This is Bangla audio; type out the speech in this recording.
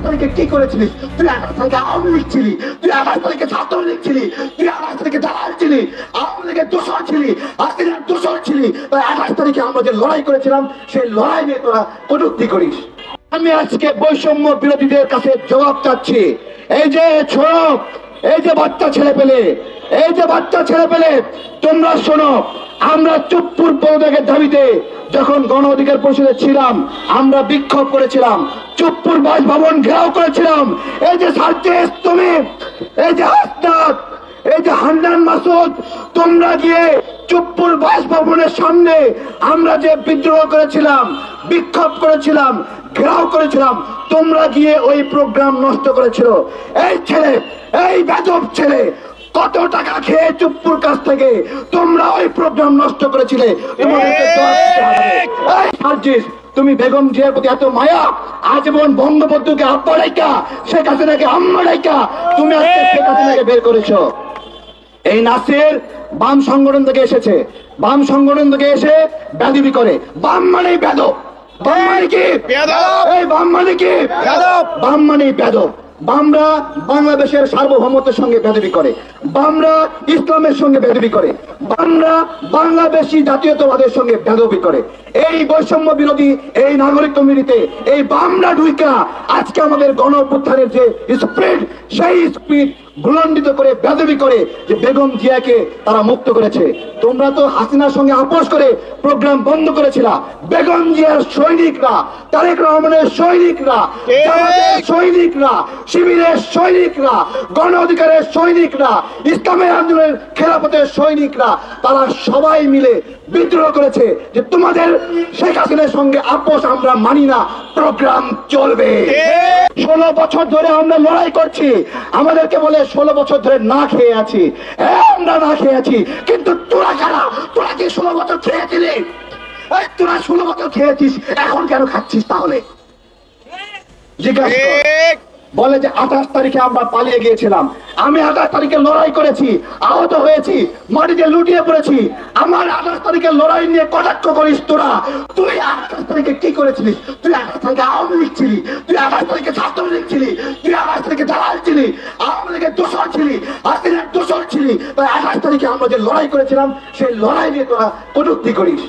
তারিখে কি করেছিলিস? তুই 28 তারিখে আওয়ামী লীগ ছিলি, তুই 28 তারিখে ছাত্রলীগ ছিলি, তুই 28 তারিখে দালাল ছিলি, আওয়ামী লীগের দোষর ছিলি, হাসিনার দোষর ছিলি। তাই 28 তারিখে আমরা যে লড়াই করেছিলাম সেই লড়াই নিয়ে তোরা কটূক্তি করিস। আমি আজকে বৈষম্য বিরোধীদের কাছে জবাব চাচ্ছি। এই যে ছোট, এই যে বাচ্চা ছেলে পেলে, এই যে বাচ্চা ছেলে পেলে, তোমরা শোনো, আমরা চুপ্পুর পদত্যাগের দাবিতে যখন গণ অধিকার পরিষদে ছিলাম আমরা বিক্ষোভ করেছিলাম, চুপ্পুর বাসভবন ঘেরাও করেছিলাম। এই যে সার্জিস, তুমি, এই যে হাসনাত, এই যে হান্নান মাসুদ, তোমরা গিয়ে চুপ্পুর বাসভবনের সামনে আমরা যে বিদ্রোহ করেছিলাম, বিক্ষোভ করেছিলাম, ঘেরাও করেছিলাম, তোমরা গিয়ে ওই প্রোগ্রাম নষ্ট করেছিল। এই ছেলে, এই বেদব ছেলে কত টাকা খেয়ে চুপ্পুর কাছ থেকে তোমরা ওই প্রোগ্রাম নষ্ট করেছিলে। তুমি বেগম জিয়ার প্রতি এত মায়া, আজীবন বঙ্গবন্ধুকে আব্বা ডাইকা, শেখ হাসিনাকে আম্মা ডাইকা তুমি আজকে শেখ হাসিনাকে বের করেছো। এই নাসির বাম সংগঠন থেকে এসেছে, বাম সংগঠন থেকে এসে বেদবি করে। বাম মানে বেদব, বাম মানে কি? এই বাম মানে কি? বাম মানে বেদব। বামরা বাংলাদেশের সার্বভৌমত্বের সঙ্গে বেদবি করে, বামরা ইসলামের সঙ্গে বেদবি করে, বামরা বাংলাদেশি জাতীয়তাবাদের সঙ্গে বেদবি করে। এই বৈষম্য বিরোধী এই নাগরিক কমিটিতে এই বামরা ঢুইকা আজকে আমাদের গণ অভ্যুত্থানের যে স্পিড, সেই স্পিড ভুলণ্ডিত করে বেদবি করে যে বেগম জিয়াকে তারা মুক্ত করেছে। তোমরা তো হাসিনার সঙ্গে আপোষ করে প্রোগ্রাম বন্ধ করেছিলা। বেগম জিয়ার সৈনিকরা, তারেক রহমানের সৈনিকরা, জামাতের সৈনিকরা, শিবিরের সৈনিকরা, গণ অধিকারের সৈনিকরা, ইসলামের আন্দোলনের খেলাফতের সৈনিকরা, তারা সবাই মিলে বিদ্রোহ করেছে যে তোমাদের শেখ হাসিনার সঙ্গে আপোষ আমরা মানি না, প্রোগ্রাম চলবে। 16 বছর ধরে আমরা লড়াই করছি, আমাদেরকে বলে 16 বছর ধরে না খেয়ে আছি। হ্যাঁ, আমরা না খেয়ে আছি, কিন্তু তোরা কারা? তোরা কি 16 বছর খেয়েছিলি? তোরা 16 বছর খেয়েছিস, এখন কেন খাচ্ছিস তাহলে? জিজ্ঞাসা বলে যে 28 তারিখে আমরা পালিয়ে গিয়েছিলাম। আমি 28 তারিখে লড়াই করেছি, আহত হয়েছি, মাটিতে লুটিয়ে পড়েছি। আমার 28 তারিখে লড়াই নিয়ে কটাক্ষ করিস তোরা। তুই 28 তারিখে কি করেছিলিস? তুই 28 তারিখে আওয়ামী লীগ ছিলি, তুই 28 তারিখে ছাত্রলীগ ছিলি, তুই 28 তারিখে দালাল ছিলি, আওয়ামী লীগের দোষর ছিলি, হাসিনার দোষর ছিলি। তাই 28 তারিখে আমরা যে লড়াই করেছিলাম সেই লড়াই নিয়ে তোরা কটূক্তি করিস।